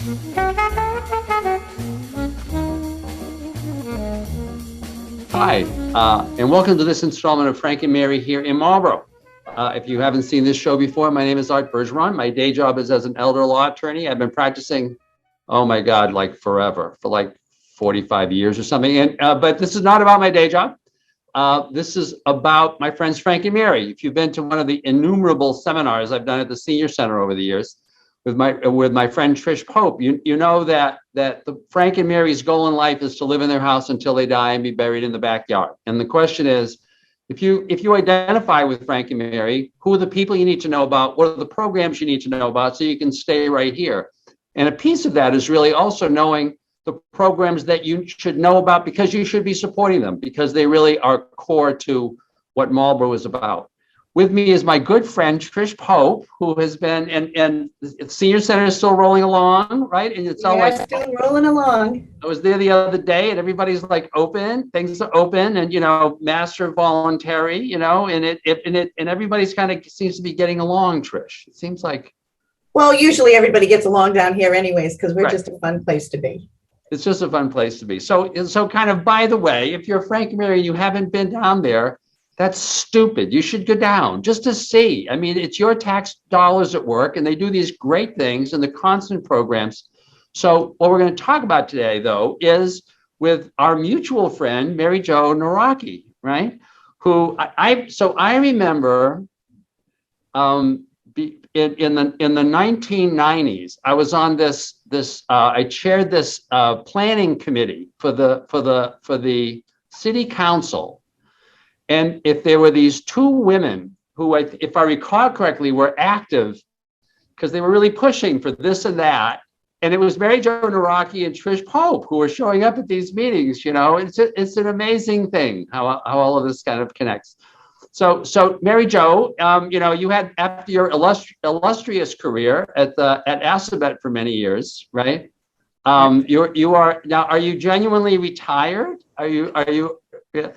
Hi, and welcome to this installment of Frank and Mary here in Marlborough. If you haven't seen this show before, my name is Art Bergeron. My day job is as an elder law attorney. I've been practicing, oh my God, like forever, for like 45 years or something. And but this is not about my day job. This is about my friends Frank and Mary. If you've been to one of the innumerable seminars I've done at the Senior Center over the years with my friend Trish Pope, you know that the Frank and Mary's goal in life is to live in their house until they die and be buried in the backyard. And the question is, if you identify with Frank and Mary, who are the people you need to know about? What are the programs you need to know about so you can stay right here? And a piece of that is really also knowing the programs that you should know about because you should be supporting them because they really are core to what Marlborough is about. With me is my good friend, Trish Pope, who has been, and the Senior Center is still rolling along, right? And it's all like still rolling along. I was there the other day and everybody's like open, things are open and, master voluntary, and everybody's kind of seems to be getting along, Trish. It seems like. Well, usually everybody gets along down here anyways, because we're Right. just a fun place to be. It's just a fun place to be. So kind of, by the way, if you're Frank and Mary and you haven't been down there, that's stupid. You should go down just to see. I mean, it's your tax dollars at work and they do these great things and the constant programs. So what we're going to talk about today, though, is with our mutual friend, Mary Jo Nawrocki, right? Who I remember in the 1990s, I was on I chaired this planning committee for the city council. And if there were these two women who, if I recall correctly, were active because they were really pushing for this and that. And it was Mary Jo Nawrocki and Trish Pope who were showing up at these meetings. It's an amazing thing how all of this kind of connects. So Mary Jo, you had, after your illustrious career at Assabet for many years, right? You are now. Are you genuinely retired? Are you? Yeah.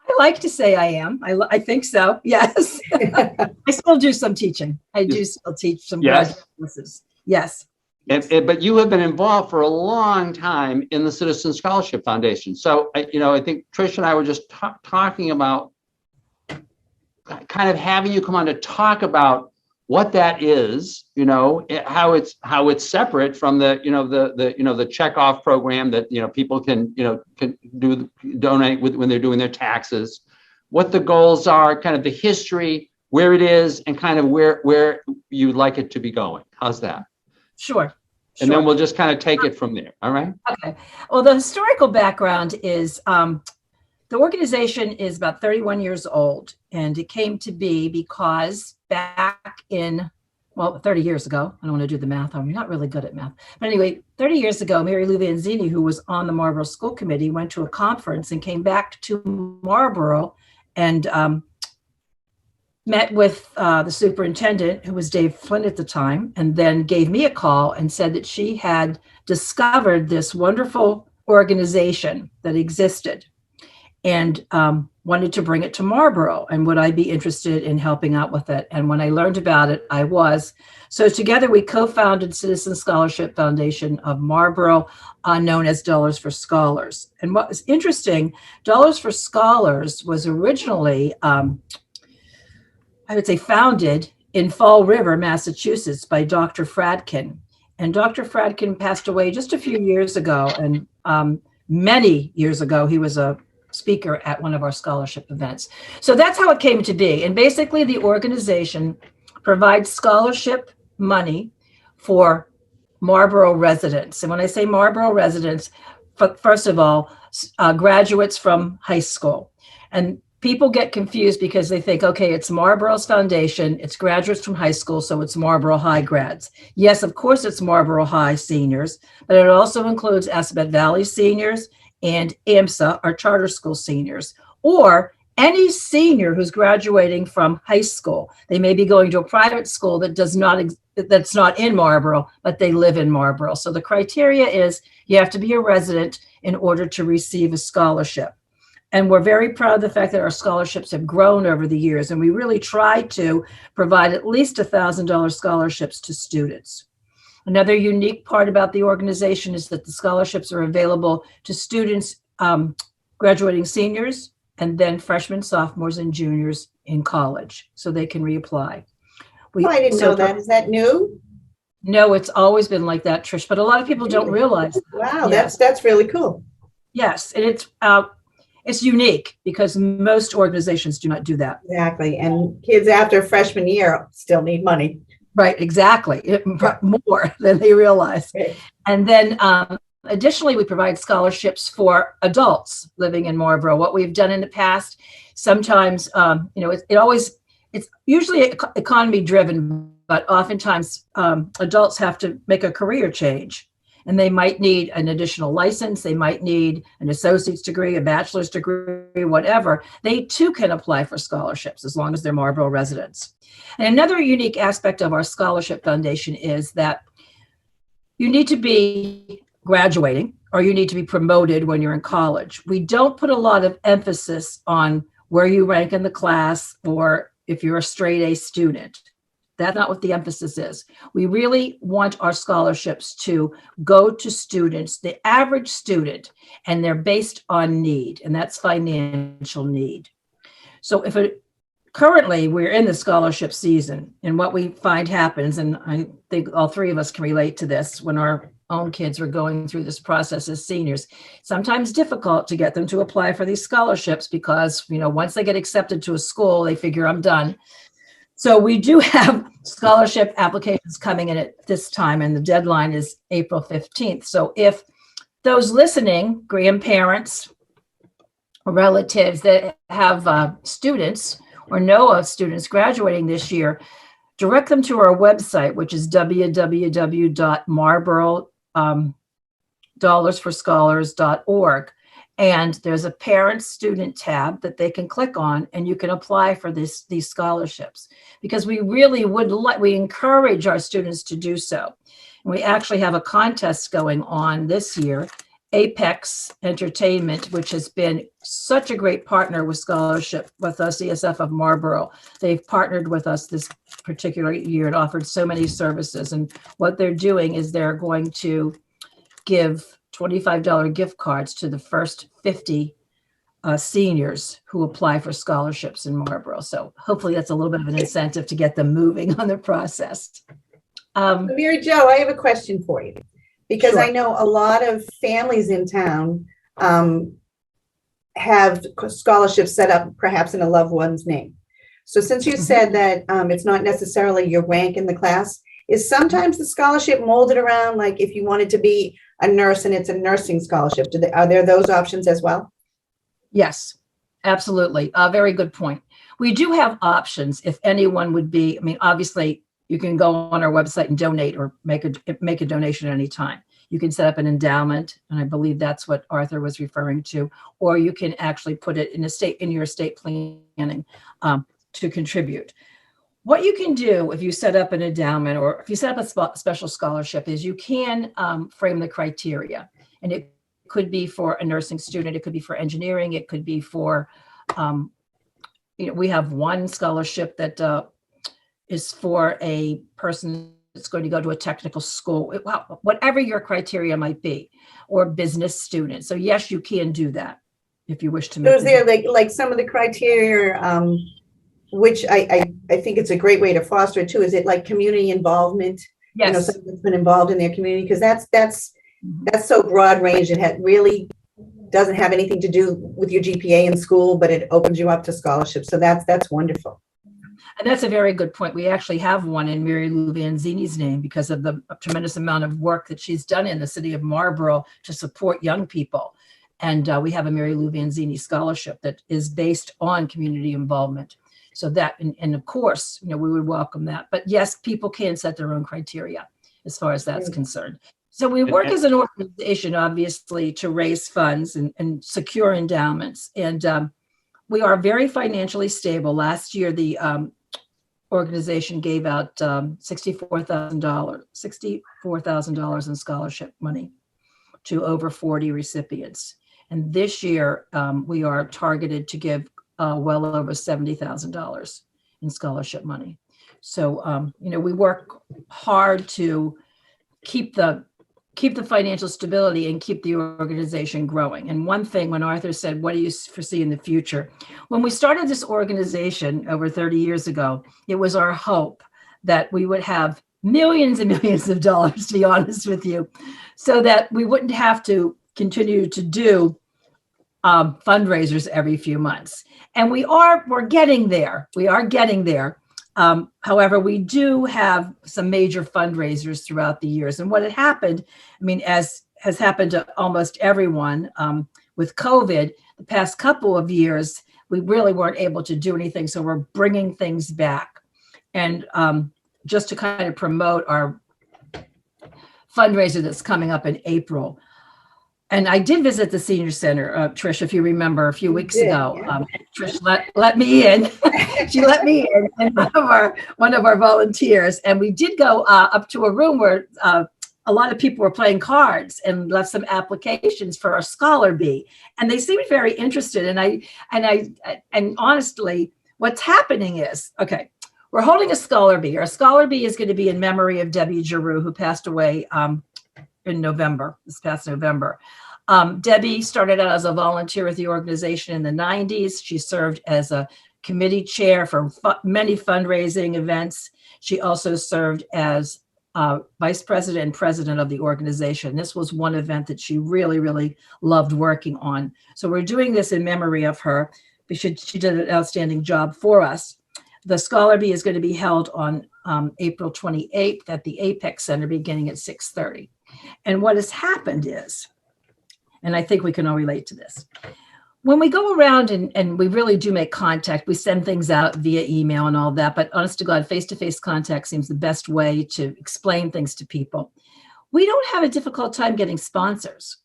I like to say I am. I think so. Yes. I still do some teaching. I do still teach some graduate courses. Yes. But you have been involved for a long time in the Citizen Scholarship Foundation. So, I think Trish and I were just talking about kind of having you come on to talk about what that is, how it's separate from the checkoff program that, people can donate when they're doing their taxes, what the goals are, kind of the history, where it is, and kind of where you'd like it to be going. How's that? Sure. And then we'll just kind of take it from there. All right. Okay. Well, the historical background is the organization is about 31 years old, and it came to be because back in, 30 years ago, I don't want to do the math. I'm not really good at math. But anyway, 30 years ago, Mary Lou Vanzini, who was on the Marlborough School Committee, went to a conference and came back to Marlborough and met with the superintendent, who was Dave Flynn at the time, and then gave me a call and said that she had discovered this wonderful organization that existed and wanted to bring it to Marlborough, and would I be interested in helping out with it? And when I learned about it, I was. So together we co-founded Citizen Scholarship Foundation of Marlborough, known as Dollars for Scholars. And what was interesting, Dollars for Scholars was originally, I would say, founded in Fall River, Massachusetts by Dr. Fradkin. And Dr. Fradkin passed away just a few years ago. And many years ago, he was a speaker at one of our scholarship events. So that's how it came to be. And basically the organization provides scholarship money for Marlborough residents. And when I say Marlborough residents, first of all, graduates from high school. And people get confused because they think, okay, it's Marlborough's foundation, it's graduates from high school, so it's Marlborough High grads. Yes, of course it's Marlborough High seniors, but it also includes Assabet Valley seniors and AMSA, our charter school seniors, or any senior who's graduating from high school. They may be going to a private school that's not in Marlborough, but they live in Marlborough. So the criteria is you have to be a resident in order to receive a scholarship. And we're very proud of the fact that our scholarships have grown over the years, and we really try to provide at least $1,000 scholarships to students. Another unique part about the organization is that the scholarships are available to students, graduating seniors, and then freshmen, sophomores, and juniors in college, so they can reapply. Oh, I didn't know that. Is that new? No, it's always been like that, Trish, but a lot of people don't realize that. Wow, that's really cool. Yes, and it's unique because most organizations do not do that. Exactly. And kids after freshman year still need money. Right, exactly. More than they realize. Right. And then additionally, we provide scholarships for adults living in Marlborough. What we've done in the past, sometimes, it's usually economy driven, but oftentimes adults have to make a career change. And they might need an additional license. They might need an associate's degree, a bachelor's degree, whatever. They too can apply for scholarships as long as they're Marlborough residents. And another unique aspect of our scholarship foundation is that you need to be graduating or you need to be promoted when you're in college. We don't put a lot of emphasis on where you rank in the class or if you're a straight A student. That's not what the emphasis is. We really want our scholarships to go to students, the average student, and they're based on need, and that's financial need. So currently we're in the scholarship season, and what we find happens, and I think all three of us can relate to this when our own kids are going through this process as seniors, sometimes difficult to get them to apply for these scholarships because, once they get accepted to a school, they figure I'm done. So we do have scholarship applications coming in at this time, and the deadline is April 15th. So if those listening, grandparents, or relatives that have students or know of students graduating this year, direct them to our website, which is www.marlboroughdollarsforscholars.org. And there's a parent student tab that they can click on, and you can apply for these scholarships, because we really we encourage our students to do so. And we actually have a contest going on this year. Apex Entertainment, which has been such a great partner with scholarship with us, CSF of Marlborough. They've partnered with us this particular year and offered so many services. And what they're doing is they're going to give $25 gift cards to the first 50 seniors who apply for scholarships in Marlborough. So hopefully that's a little bit of an incentive to get them moving on the process. Mary Jo, I have a question for you, because Sure. I know a lot of families in town have scholarships set up perhaps in a loved one's name. So since you said that it's not necessarily your rank in the class, is sometimes the scholarship molded around, like if you wanted to be a nurse and it's a nursing scholarship, are there those options as well? Yes, absolutely. Very good point. We do have options if anyone would be, obviously you can go on our website and donate or make a donation at any time. You can set up an endowment, and I believe that's what Arthur was referring to, or you can actually put it in your estate planning to contribute. What you can do if you set up an endowment or if you set up a special scholarship is you can frame the criteria, and it could be for a nursing student, it could be for engineering, it could be for, we have one scholarship that is for a person that's going to go to a technical school, whatever your criteria might be, or business student. So yes, you can do that if you wish to. So is there like some of the criteria, which I think it's a great way to foster it too. Is it like community involvement? Yes. Someone that's been involved in their community, because that's so broad range. It really doesn't have anything to do with your GPA in school, but it opens you up to scholarships. So that's wonderful. And that's a very good point. We actually have one in Mary Lou Vanzini's name because of the tremendous amount of work that she's done in the city of Marlborough to support young people. And we have a Mary Lou Vanzini scholarship that is based on community involvement. So that, and of course, we would welcome that. But yes, people can set their own criteria as far as that's concerned. So we work as an organization, obviously, to raise funds and secure endowments. And we are very financially stable. Last year, the organization gave out $64,000 in scholarship money to over 40 recipients. And this year, we are targeted to give well over $70,000 in scholarship money. So, we work hard to keep the financial stability and keep the organization growing. And one thing, when Arthur said, what do you foresee in the future? When we started this organization over 30 years ago, it was our hope that we would have millions and millions of dollars, to be honest with you, so that we wouldn't have to continue to do fundraisers every few months. And we're getting there. We are getting there. However, we do have some major fundraisers throughout the years. And what had happened, I mean, as has happened to almost everyone with COVID, the past couple of years, we really weren't able to do anything. So we're bringing things back. And just to kind of promote our fundraiser that's coming up in April. And I did visit the senior center, Trish, if you remember, a few weeks ago. Yeah. Trish let me in. She let me in, and one of our volunteers. And we did go up to a room where a lot of people were playing cards and left some applications for our Scholar Bee. And they seemed very interested. And honestly, what's happening is, okay, we're holding a Scholar Bee. Our Scholar Bee is going to be in memory of Debbie Giroux, who passed away in November, this past November. Debbie started out as a volunteer with the organization in the 90s. She served as a committee chair for many fundraising events. She also served as vice president and president of the organization. This was one event that she really, really loved working on. So we're doing this in memory of her. She did an outstanding job for us. The Scholar Bee is going to be held on April 28th at the Apex Center beginning at 6:30. And what has happened is, and I think we can all relate to this, when we go around and we really do make contact, we send things out via email and all that, but honest to God, face-to-face contact seems the best way to explain things to people. We don't have a difficult time getting sponsors.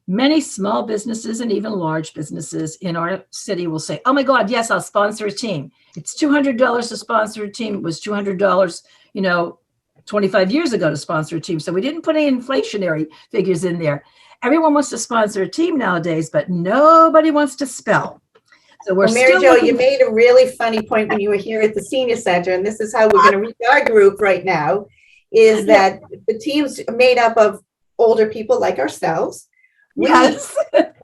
Many small businesses and even large businesses in our city will say, oh my God, yes, I'll sponsor a team. It's $200 to sponsor a team. It was $200, 25 years ago to sponsor a team. So we didn't put any inflationary figures in there. Everyone wants to sponsor a team nowadays, but nobody wants to spell. So we're Mary Jo, you made a really funny point when you were here at the senior center, and this is how we're going to reach our group right now, is that the team's made up of older people like ourselves. Yes.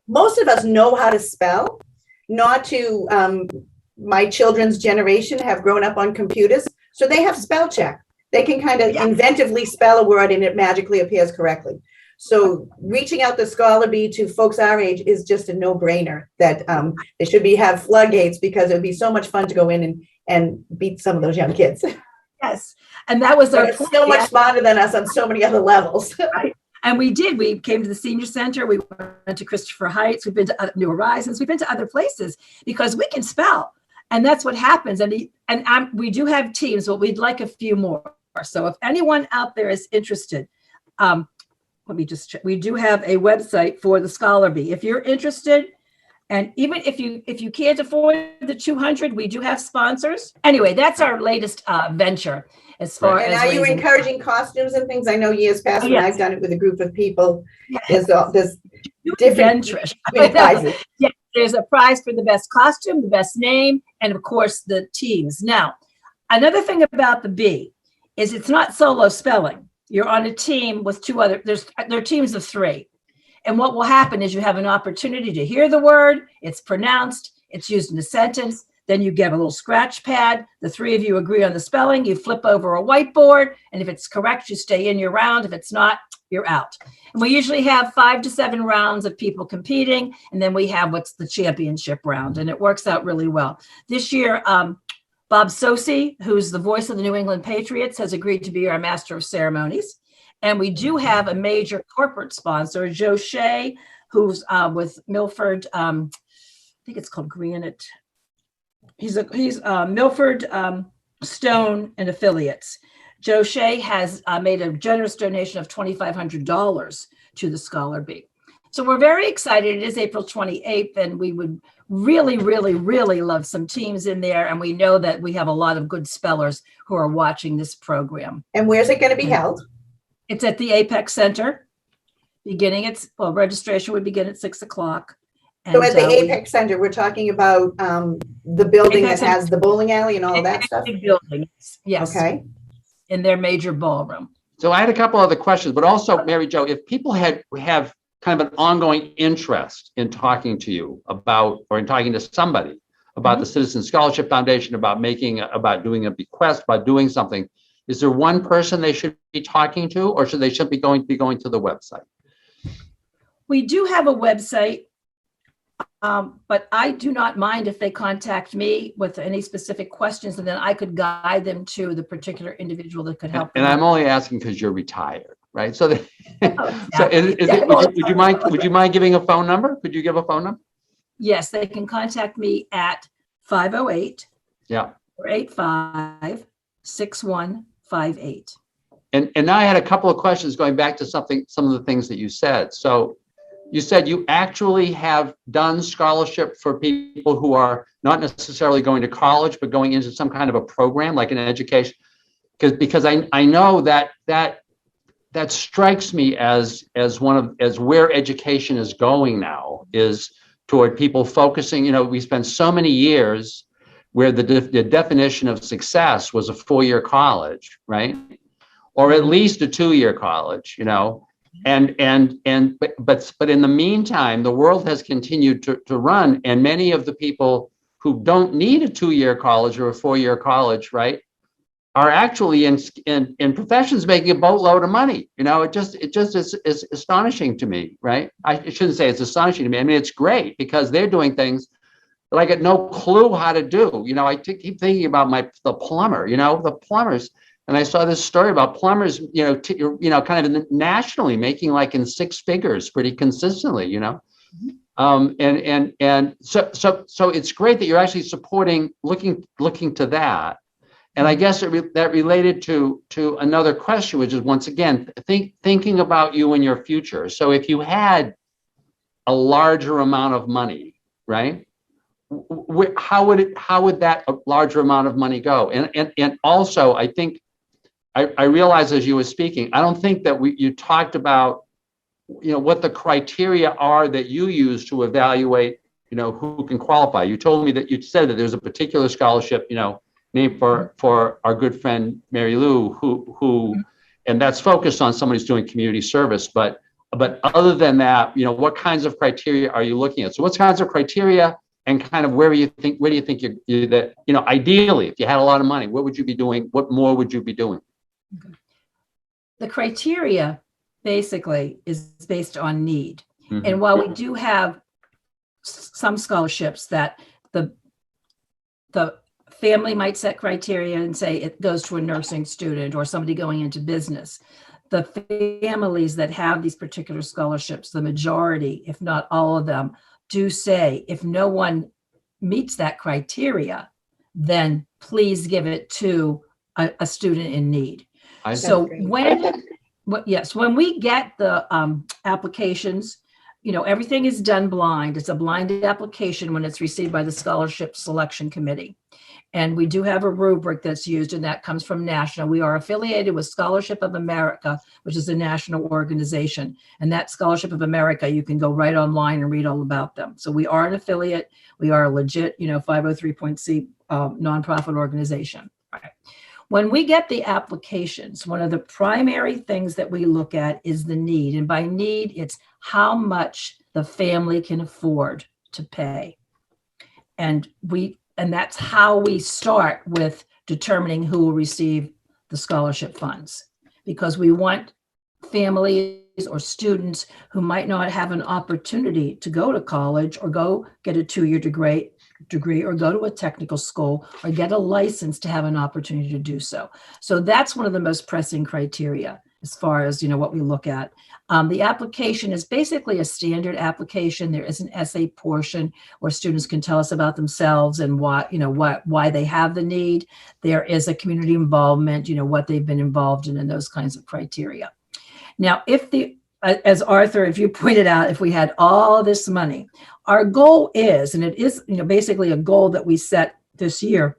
Most of us know how to spell. Not to my children's generation have grown up on computers, so they have spell check. They can kind of inventively spell a word and it magically appears correctly. So reaching out the Scholar Bee to folks our age is just a no-brainer that they should have floodgates, because it would be so much fun to go in and beat some of those young kids. Yes. And that was our so much smarter than us on so many other levels. Right. And we did. We came to the senior center. We went to Christopher Heights. We've been to New Horizons. We've been to other places because we can spell. And that's what happens. And we do have teams, but we'd like a few more. So if anyone out there is interested, let me just check. We do have a website for the Scholar Bee. If you're interested, and even if you can't afford the 200, we do have sponsors. Anyway, that's our latest venture. As far as are you encouraging costumes and things? I know years past when I've done it with a group of people. There's different prizes. Yeah, there's a prize for the best costume, the best name, and of course the teams. Now, another thing about the bee is it's not solo spelling. You're on a team with two other. They're teams of 3. And what will happen is you have an opportunity to hear the word, it's pronounced, it's used in a sentence, then you get a little scratch pad, the 3 of you agree on the spelling, you flip over a whiteboard, and if it's correct, you stay in your round. If it's not, you're out. And we usually have 5 to 7 rounds of people competing, and then we have what's the championship round, and it works out really well. This year, Bob Sosi, who's the voice of the New England Patriots, has agreed to be our master of ceremonies. And we do have a major corporate sponsor, Joe Shea, who's with Milford, I think it's called Granite. He's Milford Stone and Affiliates. Joe Shea has made a generous donation of $2,500 to the Scholar Bee. So we're very excited. It is April 28th, and we would really, really, really love some teams in there. And we know that we have a lot of good spellers who are watching this program. And where's it going to be held? It's at the Apex Center. Registration would begin at 6 o'clock. So at the Apex Center, we're talking about the building that has the bowling alley and all of that stuff? Big building, yes. Okay. In their major ballroom. So I had a couple other questions, but also, Mary Jo, if people have kind of an ongoing interest in talking to you about, or in talking to somebody about the Citizen Scholarship Foundation, about doing a bequest, about doing something, is there one person they should be talking to, or should they be going to the website? We do have a website, but I do not mind if they contact me with any specific questions, and then I could guide them to the particular individual that could help them. And I'm only asking because you're retired, right? So, would you mind giving a phone number? Could you give a phone number? Yes, they can contact me at 508 Yeah. 485 6158. And now I had a couple of questions going back to some of the things that you said. So you said you actually have done scholarship for people who are not necessarily going to college, but going into some kind of a program, like an education. Because I know that strikes me as where education is going now, is toward people focusing. You know, we spent so many years where the definition of success was a 4-year college, right? Or at least a 2-year college, you know. But in the meantime, the world has continued to run, and many of the people who don't need a 2-year college or a 4-year college, right, are actually in professions making a boatload of money. You know, it just is astonishing to me, right? I shouldn't say it's astonishing to me. I mean, it's great because they're doing things that I got no clue how to do. You know, I keep thinking about the plumber. You know, the plumbers. And I saw this story about plumbers, kind of nationally making like in 6 figures pretty consistently, you know. So it's great that you're actually supporting, looking to that. And I guess that related to another question, which is, once again, thinking about you and your future. So if you had a larger amount of money, right? How would that larger amount of money go? And also, I think, I realized as you were speaking, I don't think that you talked about, you know, what the criteria are that you use to evaluate, you know, who can qualify. You told me that you said that there's a particular scholarship, you know, named for our good friend Mary Lou, who and that's focused on somebody who's doing community service. But other than that, you know, what kinds of criteria are you looking at? So what kinds of criteria, and kind of where do you think that, you know, ideally, if you had a lot of money, what would you be doing? What more would you be doing? The criteria basically is based on need. And while we do have some scholarships that the family might set criteria and say it goes to a nursing student or somebody going into business, the families that have these particular scholarships, the majority, if not all of them, do say, if no one meets that criteria, then please give it to a student in need. So when we get the applications, you know, everything is done blind. It's a blinded application when it's received by the Scholarship Selection Committee. And we do have a rubric that's used, and that comes from national. We are affiliated with Scholarship of America, which is a national organization. And that Scholarship of America, you can go right online and read all about them. So we are an affiliate. We are a legit, you know, 503.C nonprofit organization. All right. When we get the applications, one of the primary things that we look at is the need. And by need, it's how much the family can afford to pay. And that's how we start with determining who will receive the scholarship funds, because we want families or students who might not have an opportunity to go to college or go get a 2-year degree or go to a technical school or get a license to have an opportunity to do so. So that's one of the most pressing criteria as far as, you know, what we look at. The application is basically a standard application. There is an essay portion where students can tell us about themselves and why they have the need. There is a community involvement, you know, what they've been involved in, and those kinds of criteria. Now, as Arthur, if you pointed out, if we had all this money, our goal is, and it is, you know, basically a goal that we set this year,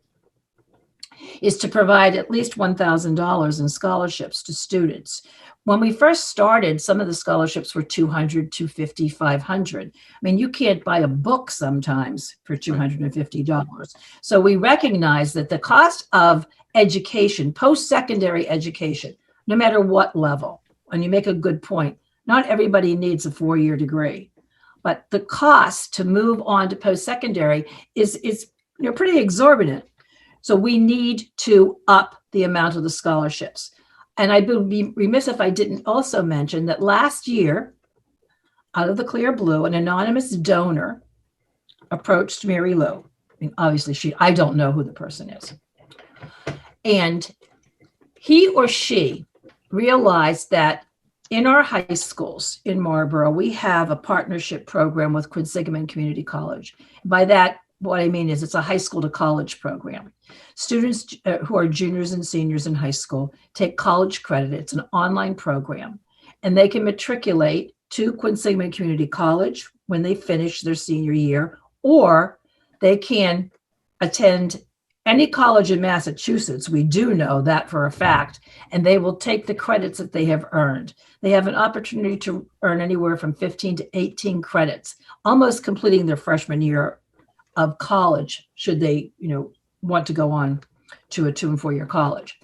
is to provide at least $1,000 in scholarships to students. When we first started, some of the scholarships were $200, $250, $500. I mean, you can't buy a book sometimes for $250. So we recognize that the cost of education, post-secondary education, no matter what level. And you make a good point. Not everybody needs a 4-year degree, but the cost to move on to post-secondary is pretty exorbitant. So we need to up the amount of the scholarships. And I would be remiss if I didn't also mention that last year, out of the clear blue, an anonymous donor approached Mary Lou. I mean, obviously I don't know who the person is. And he or she realized that in our high schools in Marlborough, we have a partnership program with Quinsigamond Community College. By that, what I mean is it's a high school to college program. Students who are juniors and seniors in high school take college credit. It's an online program, and they can matriculate to Quinsigamond Community College when they finish their senior year, or they can attend any college in Massachusetts. We do know that for a fact, and they will take the credits that they have earned. They have an opportunity to earn anywhere from 15 to 18 credits, almost completing their freshman year of college, should they, want to go on to a 2- and 4-year college.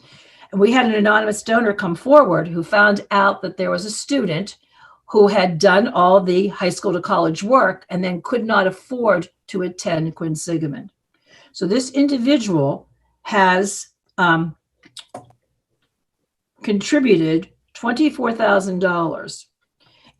And we had an anonymous donor come forward who found out that there was a student who had done all the high school to college work and then could not afford to attend Quinsigamond. So this individual has contributed $24,000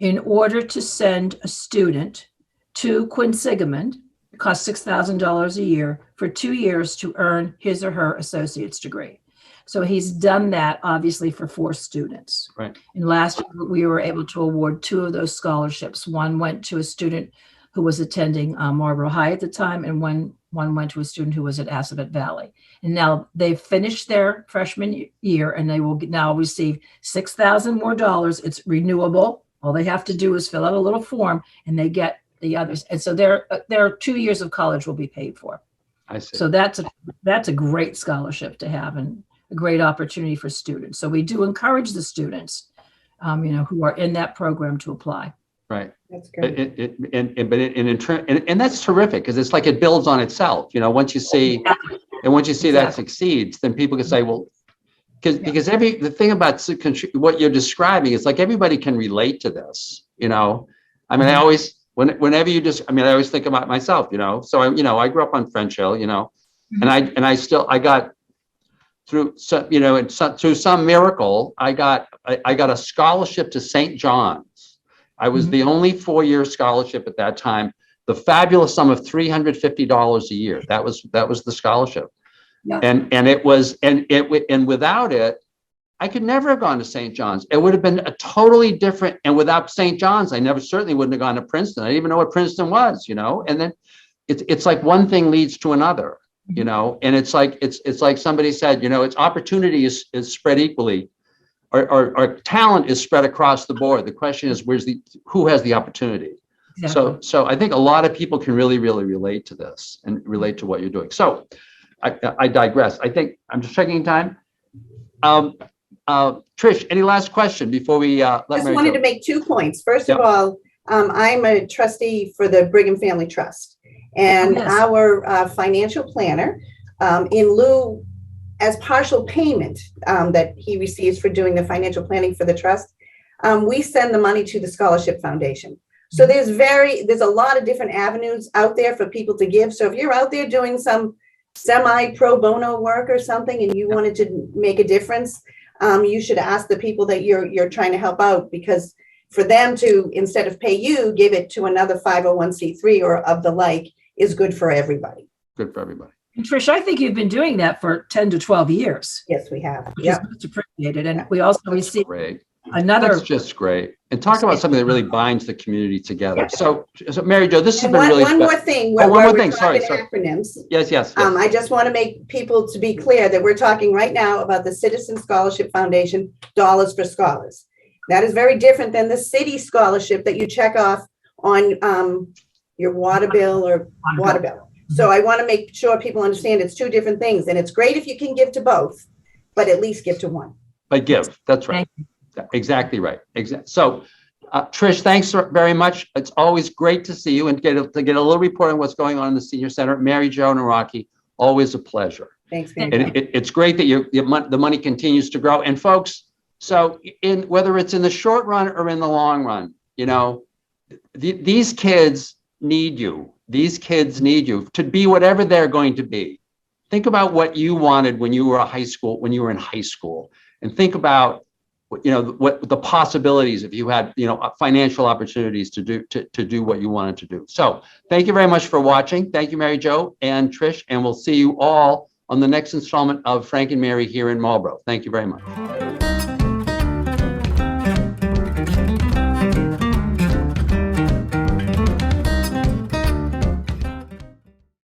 in order to send a student to Quinsigamond. It costs $6,000 a year for 2 years to earn his or her associate's degree. So he's done that obviously for 4 students. Right. And last year we were able to award 2 of those scholarships. One went to a student who was attending Marlborough High at the time, and one went to a student who was at Assabet Valley. And now they've finished their freshman year, and they will now receive $6,000 more dollars. It's renewable. All they have to do is fill out a little form, and they get the others. And so their 2 years of college will be paid for. I see. So that's a great scholarship to have, and a great opportunity for students. So we do encourage the students, who are in that program to apply. Right. That's great. And that's terrific, because it's like it builds on itself. Once you see that succeeds, then people can say, well, because the thing about what you're describing is like everybody can relate to this. I mean, I always always think about myself. So I grew up on French Hill. And I got through some miracle, I got a scholarship to St. John's. I was the only 4-year scholarship at that time. The fabulous sum of $350 a year. That was the scholarship. Yeah. And without it, I could never have gone to St. John's. It would have been a totally certainly without St. John's, I certainly wouldn't have gone to Princeton. I didn't even know what Princeton was, and then it's like one thing leads to another, and it's like somebody said, it's opportunity is spread equally. Our talent is spread across the board. The question is, who has the opportunity? Exactly. So I think a lot of people can really, really relate to this and relate to what you're doing. So I digress. I think I'm just checking time. Trish, any last question before we let Mary wanted to make 2 points. First of all, I'm a trustee for the Brigham Family Trust, and our financial planner, in lieu, as partial payment that he receives for doing the financial planning for the trust, we send the money to the Scholarship Foundation. So there's a lot of different avenues out there for people to give. So if you're out there doing some semi pro bono work or something and you wanted to make a difference, you should ask the people that you're trying to help out, because for them to, instead of pay you, give it to another 501c3 or of the like is good for everybody. Good for everybody. And Trish, I think you've been doing that for 10 to 12 years. Yes, we have. Which is much appreciated. And we also received another. That's just great. And talk about something that really binds the community together. Yeah. So Mary Jo, this has been one, really one more thing. One more thing. Sorry. Acronyms. Yes. I just want to make people to be clear that we're talking right now about the Citizen Scholarship Foundation Dollars for Scholars. That is very different than the city scholarship that you check off on your water bill or water bill. So I want to make sure people understand it's 2 different things, and it's great if you can give to both, but at least give to one. But give, that's right. Exactly right. So, Trish, thanks very much. It's always great to see you and get a little report on what's going on in the Senior Center. Mary Jo Nawrocki, always a pleasure. Thanks, man. And it's great that the money continues to grow. And folks, So whether it's in the short run or in the long run, you know, these kids need you. These kids need you to be whatever they're going to be. Think about what you wanted when you were in high school, and think about, you know, what the possibilities if you had, you know, financial opportunities to do what you wanted to do. So thank you very much for watching. Thank you, Mary Jo and Trish, and we'll see you all on the next installment of Frank and Mary here in Marlborough. Thank you very much.